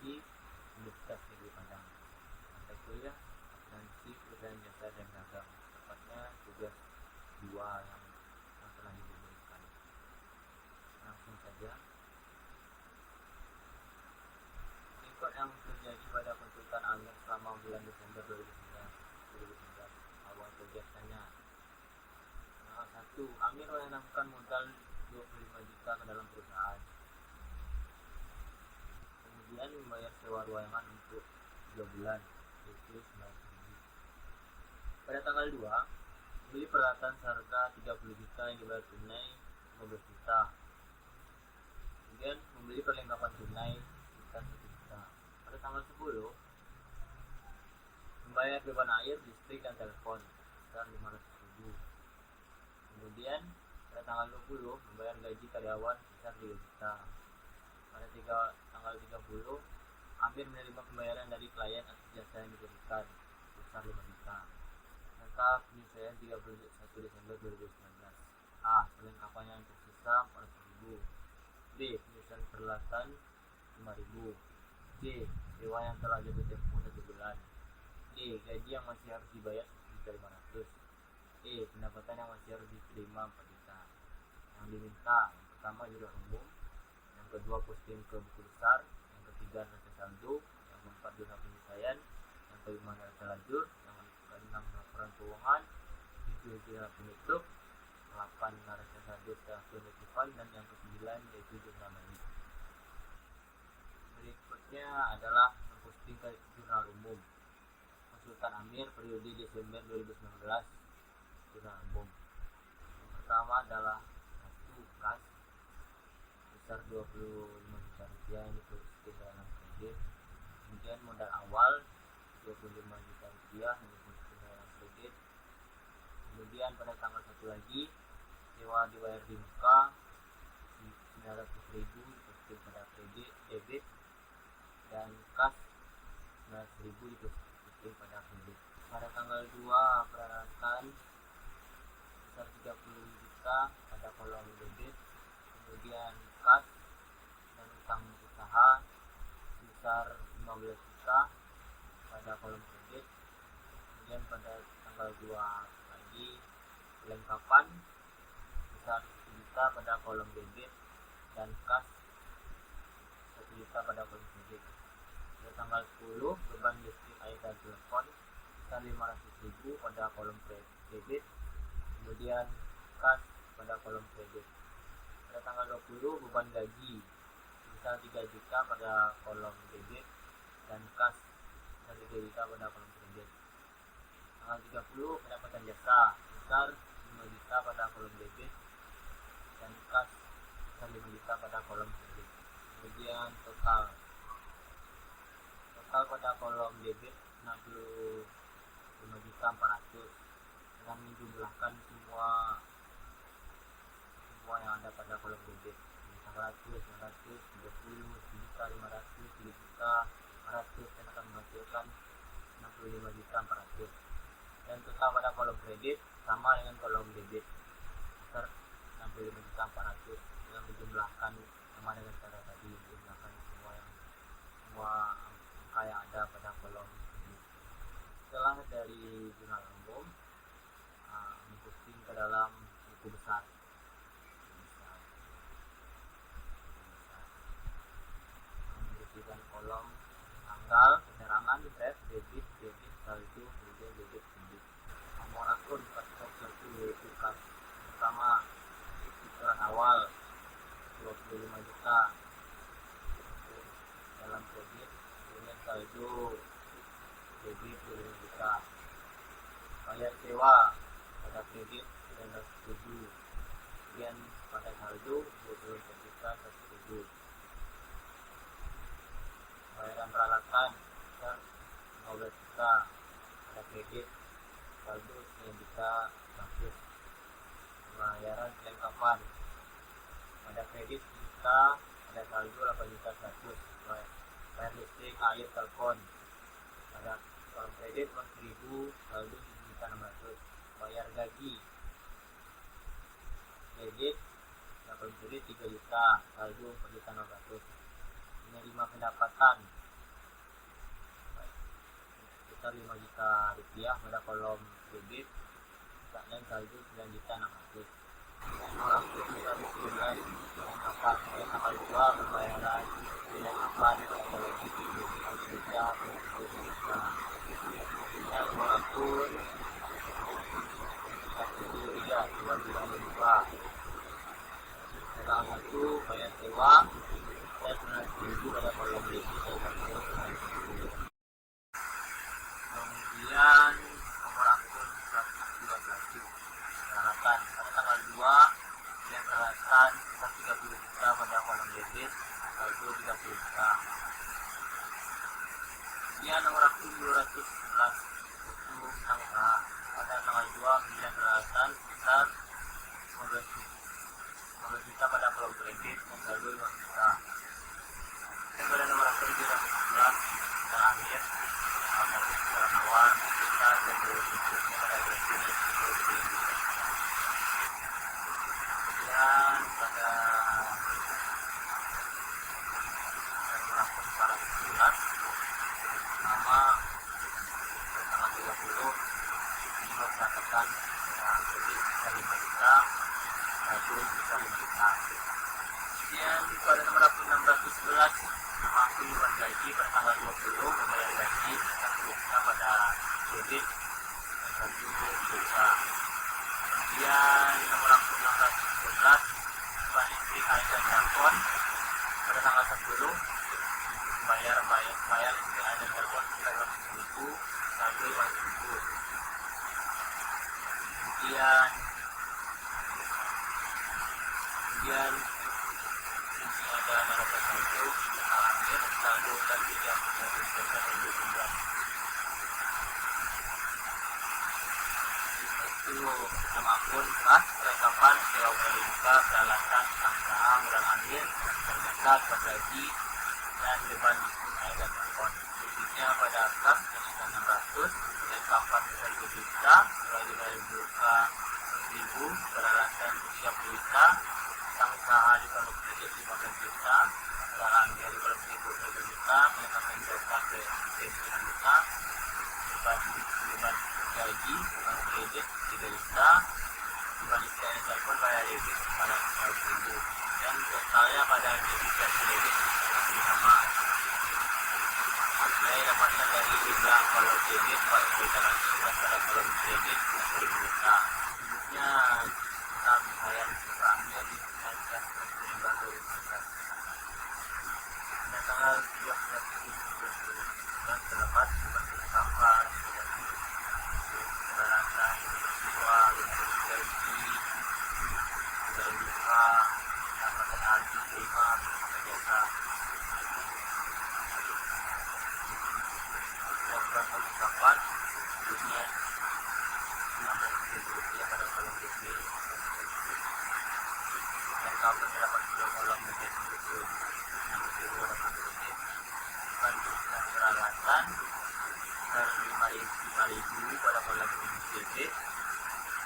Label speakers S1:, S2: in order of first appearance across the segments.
S1: Teknologi Universitas Negeri Padang. Mata kuliah Akuntansi Perusahaan Jasa dan Dagang, tepatnya tugas 2 yang telah diberikan. Langsung saja. Rekod yang terjadi pada konsultan Amir selama bulan Desember 2019. Awal kegiatannya. 1. Amir menanamkan modal 25 juta ke dalam perusahaan. Kemudian membayar sewa ruangan untuk 3 bulan, yaitu 9.000. Pada tanggal 2, beli peralatan seharga 30 juta yang dibayar tunai 15 juta. Kemudian membeli perlengkapan tunai sekitar 1 juta. Pada tanggal 10, membayar beban air, listrik, dan telepon sekitar 500.000. Kemudian pada tanggal 20, membayar gaji karyawan sebesar 3 juta. Pada tanggal 30, Amir menerima pembayaran dari klien atas jasa yang diberikan sebesar 5 juta. Lengkap penyesuaian 31 Desember 2019. A. Perlengkapan yang tersisa 400.000. B. Penyesuaian peralatan 5.000. C. Sewa yang telah jatuh tempo 1 bulan. D. Gaji yang masih harus dibayar 1.500.000. E. Pendapatan yang masih harus diterima 4 juta. Yang diminta, yang pertama jurnal umum, yang kedua posting ke buku besar, yang ketiga neraca saldo, yang keempat jurnal penyesuaian, yang kelima neraca lajur, yang keenam laporan keuangan, 7 jurnal penutup, 8 neraca saldo setelah penutupan, dan yang ke-9 yaitu jurnal balik. Berikutnya adalah posting ke jurnal umum konsultan Amir periode Desember 2019. Jurnal umum yang pertama adalah 1. Kas besar 25 juta rupiah yang dituliskan dalam kredit. Kemudian modal awal 25 juta rupiah yang dituliskan dalam kredit. Kemudian pada tanggal 1 lagi, sewa dibayar di muka 900.000 dituliskan pada kredit debit, dan kas 900.000 dituliskan pada kredit. Pada tanggal 2, peralatan sebesar 30 juta pada kolom debit. Kemudian kas dan utang usaha sebesar 15 juta pada kolom kredit. Kemudian pada tanggal 2 lagi, perlengkapan sebesar 1 juta pada kolom debit dan kas 1 juta pada kolom kredit. Pada tanggal 10, beban listrik, air, dan telepon sebesar 500.000 pada kolom debit. Kemudian kas pada kolom kredit. Pada tanggal 20, beban gaji sebesar 3 juta pada kolom debit dan kas sebesar 3 juta pada kolom kredit. Tanggal 30, pendapatan jasa sebesar 5 juta pada kolom debit dan kas sebesar 5 juta pada kolom kredit. Kemudian total pada kolom debit 65.400 dengan menjumlahkan semua yang ada pada kolom debit 100, 900, 30, 1.500, 3.500.000 dan akan menghasilkan 65.400. Dan total pada kolom kredit sama dengan kolom debit sebesar 65.400 dengan menjumlahkan sama dengan cara tadi, menjumlahkan semua angka yang ada pada kolom kredit. Setelah dari jurnal umum, memposting ke dalam buku besar. Membersihkan kolom tanggal, keterangan, draft, debit, saldo, kemudian debit, kredit. Nomor akun satu yaitu kas pertama, setoran awal 25 juta dalam kredit, kemudian saldo debit 25 juta. Bayar sewa pada kredit 900.000, kemudian pada saldo 24 juta 100.000. Bayaran peralatan sebesar 15 juta pada kredit, saldo 9 juta 100. Bayaran perlengkapan pada kredit 1 juta, pada saldo 8 juta 100. Bayar listrik, air, telepon pada kolom kredit 1.000, saldo 7.600. Bayar gaji kredit dapat kredit 3 juta, saldo 4.600. Menerima pendapatan sebesar 5 juta rupiah pada kolom debit dan saldo 9 juta 600. Nomor akun besar 11 kelengkapan tanggal 2 pembayaran kelengkapan pada kolom debit 1 juta 1 juta. Nomor akun 1 tanggal 1 bayar sewa dan 9.000 pada kolom debit. Kemudian nomor akun 112 peralatan pada tanggal 2 dan peralatan sebesar 30 juta pada kolom debit saldo 30 juta. Kemudian nomor akun 211 untuk angka pada tanggal 2 pembelian peralatan sebesar 15 juta pada kolom debit dan saldo 5 juta. Dan pada nomor akun 211 terakhir awal kita berbentuknya pada presiden dan pada akun para petugas nama tanggal 30 juga mengatakan kredit bisa 5 juta saldo bisa 5 juta. Kemudian pada nomor akun 611 nama akun Iwan Gaji pada tanggal 20 membayar gaji pada debit saldo 2 juta. Kemudian nomor akun 611 Iwan listrik air dan telepon pada tanggal 10 bayar listrik air dan telepon sekitar 100.000 saldo 5.000. Kemudian ada naraga saldo akhir saldo dan tidak itu nama akun kas kelengkapan sewa melinka peralatan sangkaan modal akhir ternyata gaji dan beban listrik air dan telepon. Debitnya pada kas sekitar 600, kelengkapan 1 juta, mulai dari buka 1.000, peralatan 30 juta, sang usaha di kolom kredit 15 juta, barang dari kolom kredit 1 juta, kelengkapan jasa ke 9 juta, beban gaji beban kredit 3 juta, beban listrik air telepon bayar debit pada 100.000 dan totalnya pada debit dan kredit sama. Saya dapatkan dari jumlah kolom debit pada kolom kredit 1 juta. Selanjutnya kita bayar uangnya di tanggal 13 terdapat kapal peralatan jiwa gaji dan luka pendapatan haji terima jasa program perlengkapan dunia 16.000 rupiah pada kolom debit dan kalau terdapat 2 kolom debit itu 6.000 pada kolom debit dan peralatan dan 5.000 pada kolom debit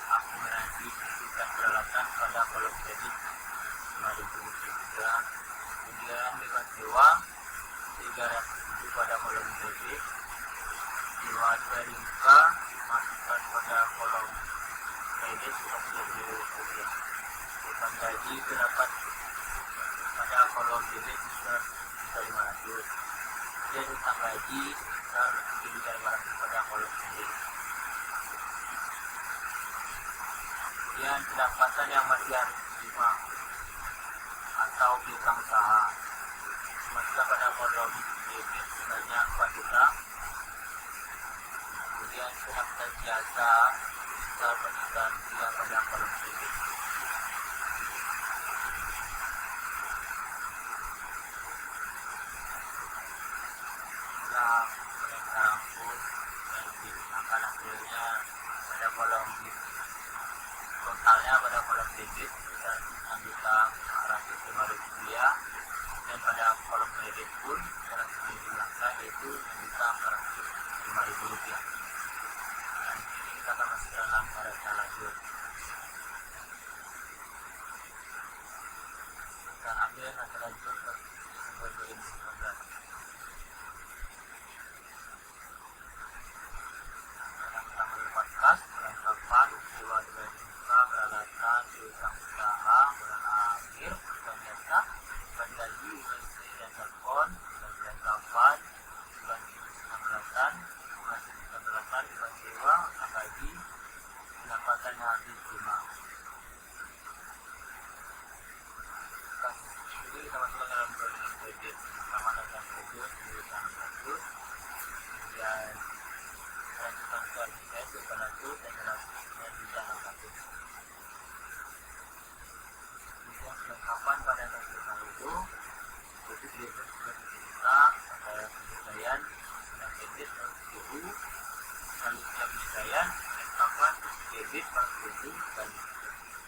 S1: akumulasi dan peralatan pada kolom debit 5.000 juga. Kemudian beban sewa 300.000 pada kolom debit, sewa dari muka masukkan pada kolom kredit 30.000. Beban gaji terdapat pada kolom debit sebesar 500. Dan utang gaji sebesar 7.500 pada kolom kredit. Kemudian pendapatan yang masih harus diterima atau piutang usaha masukkan pada kolom debit sebanyak 4 juta. Kemudian pendapatan jasa sebesar 4 juta rupiah pada kolom debit. Setelah mereka pun dan digunakan hasilnya pada kolom totalnya pada kolom debit sebesar 6.405.000 rupiah dan pada kolom kredit pun secara dijumlahkan yaitu 6.405.000 rupiah. Dan ini kita akan masuk dalam data lanjut. Kita ambil data lanjut Desember 2019. debit. Pertama neraca kredit 100, kemudian neraca transfer misalnya 800 dan neraca 600. Kemudian kelengkapan pada neraca saldo itu debit 100 juta pada penyelesaian pada kredit 100.000, lalu setelah penyelesaian kelengkapan debit 400.000 dan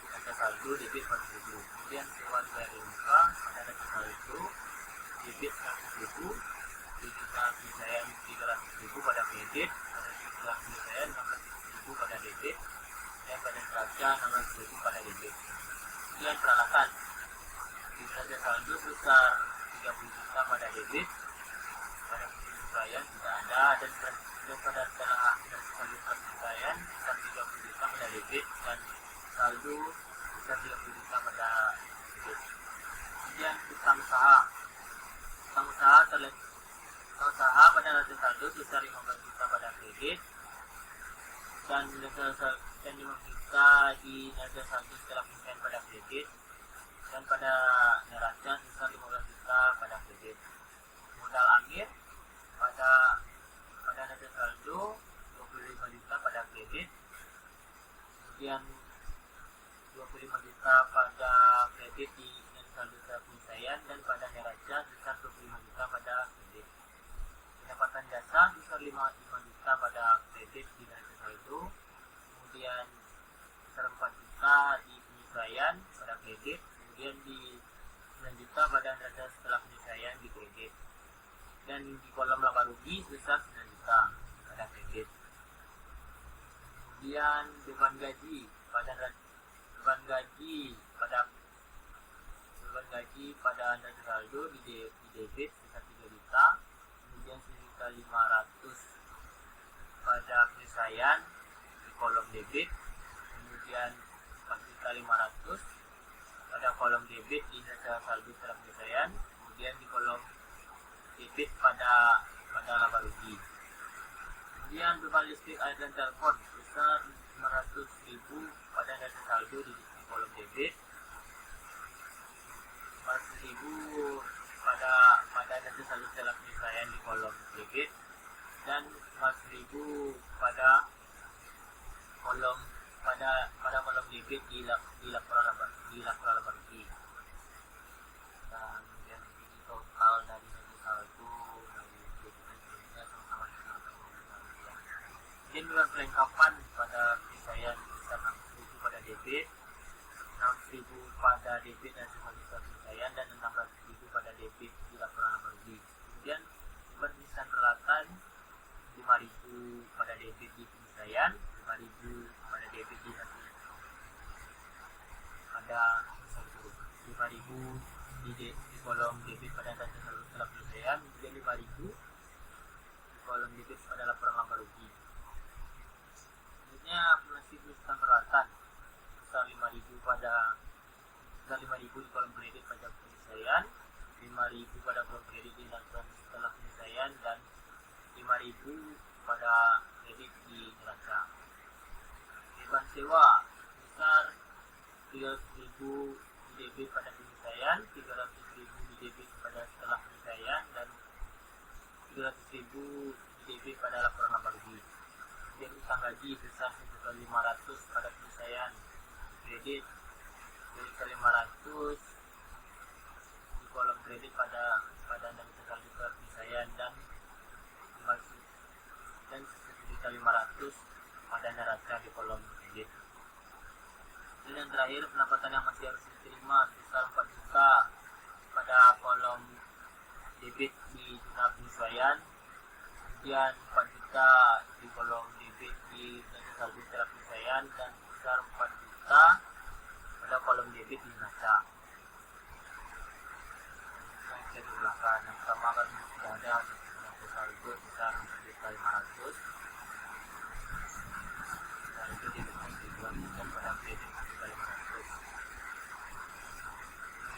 S1: neraca saldo debit 400.000. Kemudian sewa bayar muka pada neraca saldo debit 100.000, setelah penyelesaian 300.000 pada kredit, pada setelah penyelesaian 16.000 pada debit, dan pada neraca 16.000 pada debit. Kemudian peralatan neraca saldo sebesar 30 juta pada debit, pada penyelesaian tidak ada, dan pada setelah saldo penyelesaian sebesar 30 juta pada debit dan saldo sebesar 30 juta pada debit. Kemudian utang usaha pada neraca saldo sebesar 15 juta pada kredit dan 5 juta di neraca saldo setelah penyelesaian pada kredit, dan pada neraca sebesar 15 juta pada kredit. Modal akhir pada neraca saldo 25 juta pada kredit, kemudian 25 juta pada kredit di neraca saldo setelah penyelesaian, dan pada neraca sebesar 25 juta pada kredit. Pendapatan jasa sebesar 5 juta pada kredit di neraca saldo, kemudian sebesar 4 juta di penyelesaian pada kredit, kemudian di 9 juta pada neraca setelah penyelesaian di kredit, dan di kolom laba rugi sebesar 9 juta pada kredit. Kemudian beban gaji pada neraca saldo di debit sebesar 3 juta, kemudian 1.500.000 pada penyelesaian di kolom debit, kemudian 4.500.000 pada kolom debit di neraca saldo setelah penyelesaian, kemudian di kolom debit pada laba rugi. Kemudian beban listrik, air dan telepon sebesar 500.000 pada neraca saldo di kolom debit, 400.000 pada neraca saldo setelah penyelesaian di kolom debit, dan 400.000 pada kolom debit di laporan laba rugi. Dan kemudian ini total dari neraca saldo dari debit dan kreditnya sama-sama dengan Kemudian dengan kelengkapan pada penyelesaian sebesar 600.000 pada debit, 600.000 pada debit dan setelah penyelesaian, dan 600.000 pada debit di laporan laba rugi. Kemudian penyelesaian peralatan 5.000 pada debit di penyelesaian, 5.000 pada debit di pada 5.000 di kolom debit pada neraca saldo setelah penyelesaian, kemudian 5.000 di kolom debit pada laporan laba rugi. Selanjutnya penyelesaian peralatan sebesar 5.000 di kolom kredit pada penyelesaian, 5.000 pada kolom kredit di neraca setelah penyelesaian, dan 5.000 pada kredit di neraca. Beban sewa sebesar 300.000 di debit pada penyelesaian, 300.000 di debit pada setelah penyelesaian, dan 300.000 di debit pada laporan laba rugi. Kemudian utang gaji sebesar 1.500.000 pada penyelesaian kredit, 1.500.000 di kolom kredit pada neraca saldo setelah penyelesaian, dan 1.500.000 pada neraca di kolom kredit. Dan yang terakhir, pendapatan yang masih harus diterima sebesar 4 juta pada kolom debit di zona penyesuaian, kemudian 4 juta di kolom debit di neraca saldo setelah penyelesaian, dan sebesar 4 juta pada kolom debit di neraca. Yang saya digunakan yang pertama kan sudah ada neraca saldo sebesar 1.500.000, dan itu diberikan pada kredit 1.500.000.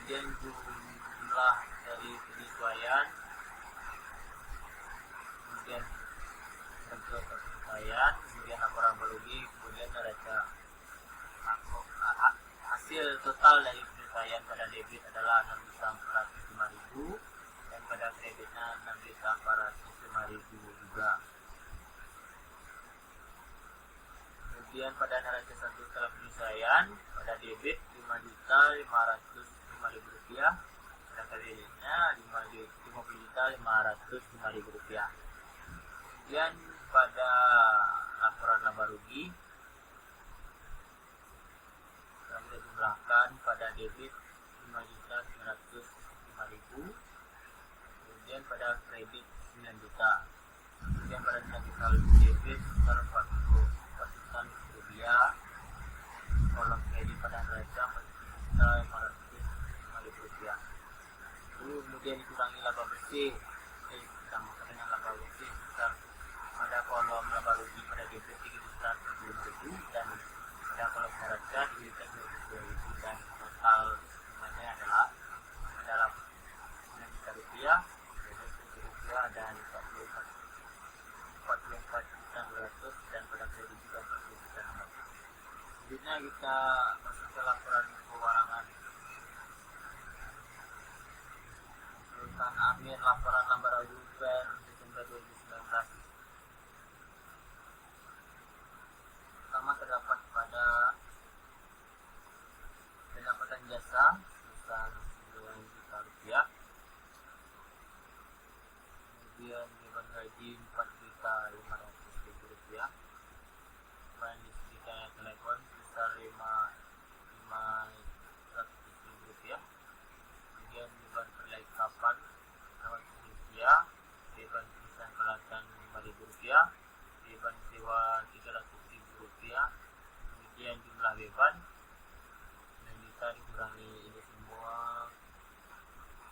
S1: Kemudian jumlah dari penyesuaian, kemudian penyesuaian, kemudian laporan laba rugi, kemudian neraca. Hasil total dari penyesuaian pada debit adalah 6.405.000, pada kreditnya 6.405.000 juga. Kemudian pada neraca satu setelah penyesuaian, pada debit 5.505.000 rupiah, pada kreditnya 50.505.000 rupiah. Kemudian pada laporan laba rugi kita jumlahkan pada debit 5.905.000, kemudian pada kredit 9 juta, kemudian pada neraca saldo debit sebesar 40 rupiah, kolom kredit pada neraca 40.505.000 rupiah. Lalu kemudian dikurangi laba bersih, ditambahkan dengan laba bersih sebesar pada kolom laba rugi pada debit 3.000.000 dan pada kolom neraca 3.000.000 dan total semuanya adalah dalam 9 juta rupiah, 9 rupiah dan 44.200 dan pada kredit juga 40 juta. Selanjutnya kita masuk ke laporan keuangan Sultan Amir, laporan laba rugi per Desember 2019. Pertama terdapat pada pendapatan jasa sebesar 9 juta rupiah, kemudian beban gaji 4.500.000 rupiah, kemudian listriknya telepon sebesar 500.000 rupiah, kemudian beban perlengkapan 600 rupiah, beban perusahaan peralatan 5.000 rupiah, beban sewa 300.000 rupiah, kemudian jumlah beban 9 juta dikurangi ini semua,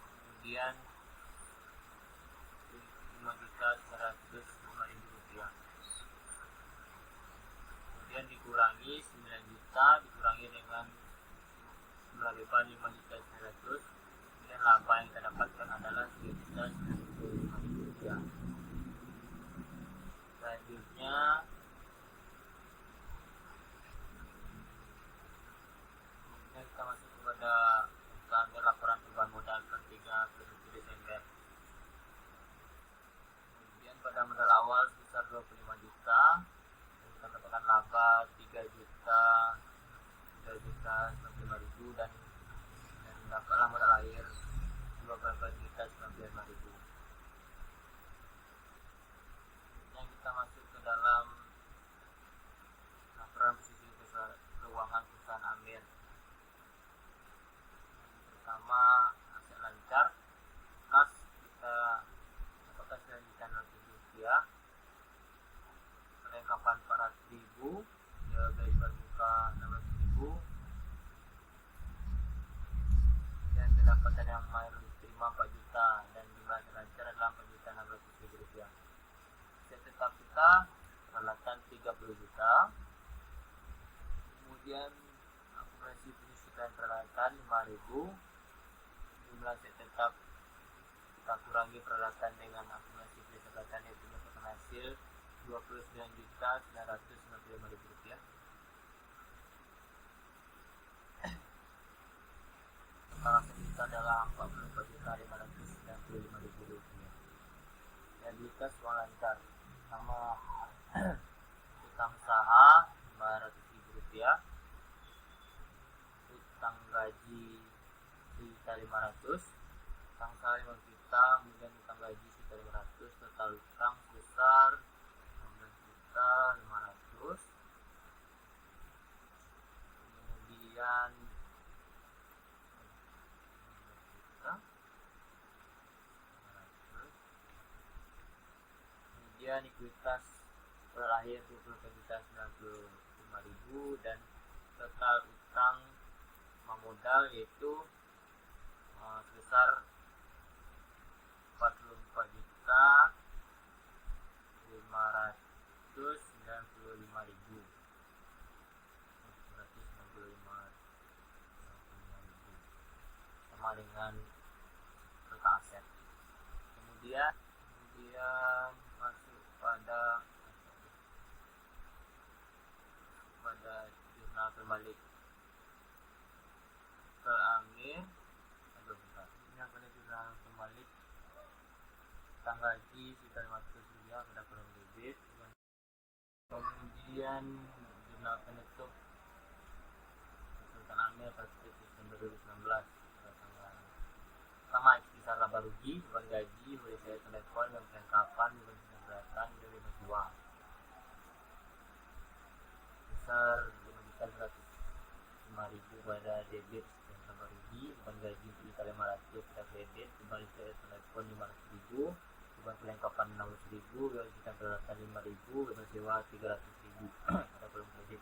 S1: kemudian 5.105.000 rupiah, kemudian dikurangi 9 juta dikurangi dengan jumlah beban 5.900, kemudian laba yang kita dapatkan adalah 3.095.000 rupiah. Selanjutnya kita masuk kepada standar laporan perubahan modal per 3 ke 7 Desember. Kemudian pada modal awal sebesar 25 juta, kita dapatkan laba 3 juta 95.000 dan dapatlah modal akhir 12 juta 95.000. Yang kita masuk ke dalam laporan posisi keuangan perusahaan Amir. Pertama, aset lancar, kas kita dapatkan 9 juta 600 rupiah, perlengkapan 400.000, biaya berbuka 16.000, dan pendapatan yang mayoritas diterima 4 juta dan jumlah aset lancar adalah 4.600.000 rupiah. Aset tetap kita peralatan 30 juta, kemudian akumulasi penyusutan peralatan 5.000, jumlah aset tetap kita kurangi peralatan dengan akumulasi peralatan yaitu mendapatkan hasil 29.995.000 rupiah. Total aset kita adalah 44.595.000 rupiah. Liabilitas uang lancar, sama utang usaha 500.000 rupiah, utang gaji 1.500.000, utang usaha 5 juta, kemudian utang gaji 1.500.000, total utang sebesar 16.500.000. Kemudian ekuitas terakhir 20.995.000 dan total utang modal yaitu sebesar 44.595.000 sama dengan total aset. Kemudian masuk pada jurnal terbalik ke Amir. Ini pada jurnal terbalik gaji sekitar 500 rupiah pada kolom debit. Kemudian jurnal penutup Sultan Amir pada Desember 2019 pada tanggal sama kisah laba rugi, beban gaji, boleh saya telepon dan kelengkapan, beban keberatan, dan bebas uang besar 5.105.000 pada debit dan laba rugi, beban gaji 3.500 pada kredit, beban saya telepon 500.000, beban kelengkapan 60.000, beban kita keberatan 5.000, beban sewa 300.000 pada kolom kredit.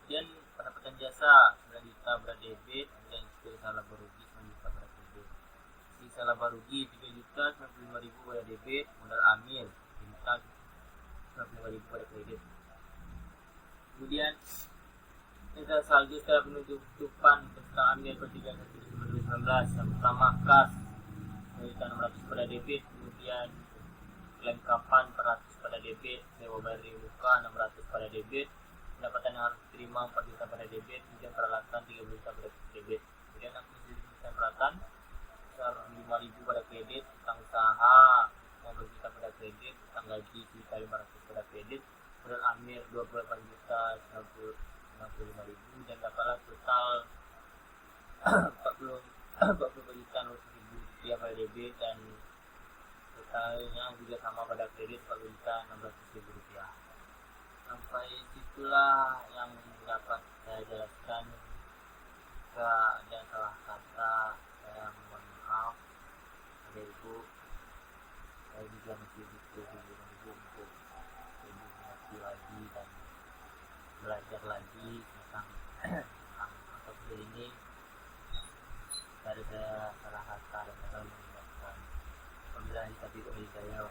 S1: Kemudian pendapatan jasa 9 juta pada debit, kemudian sisa laba rugi 9 juta pada kredit. Sisa laba rugi 3 juta 95.000 pada debit, modal amil 3 juta 95.000 pada kredit. Kemudian sisa saldo setelah penutupan Sultan Amir pada 31 Desember 2019 yang pertama kas 9.600 pada debit, kemudian kelengkapan 400 pada debit, sewa bayar muka 600 pada debit, pendapatan yang harus diterima 4 juta pada debit, kemudian peralatan 3 juta pada debit, kemudian akuisisi peralatan sebesar 5.000 pada kredit, utang usaha 15 juta pada kredit, utang gaji 1.500 pada kredit, modal amir 28 juta 95.000 dan dapatlah total 40 juta 100.000 rupiah pada debit dan totalnya juga sama pada kredit 40 juta 16.000 rupiah. Sampai situlah yang dapat saya jelaskan. Jika ada salah kata saya mohon maaf. Ada ibu, saya juga masih butuh ibu untuk lebih mengerti lagi dan belajar lagi tentang topik ini. Dari saya salah kata dan saya mengingatkan. Wabillahi taufiq wal hidayah.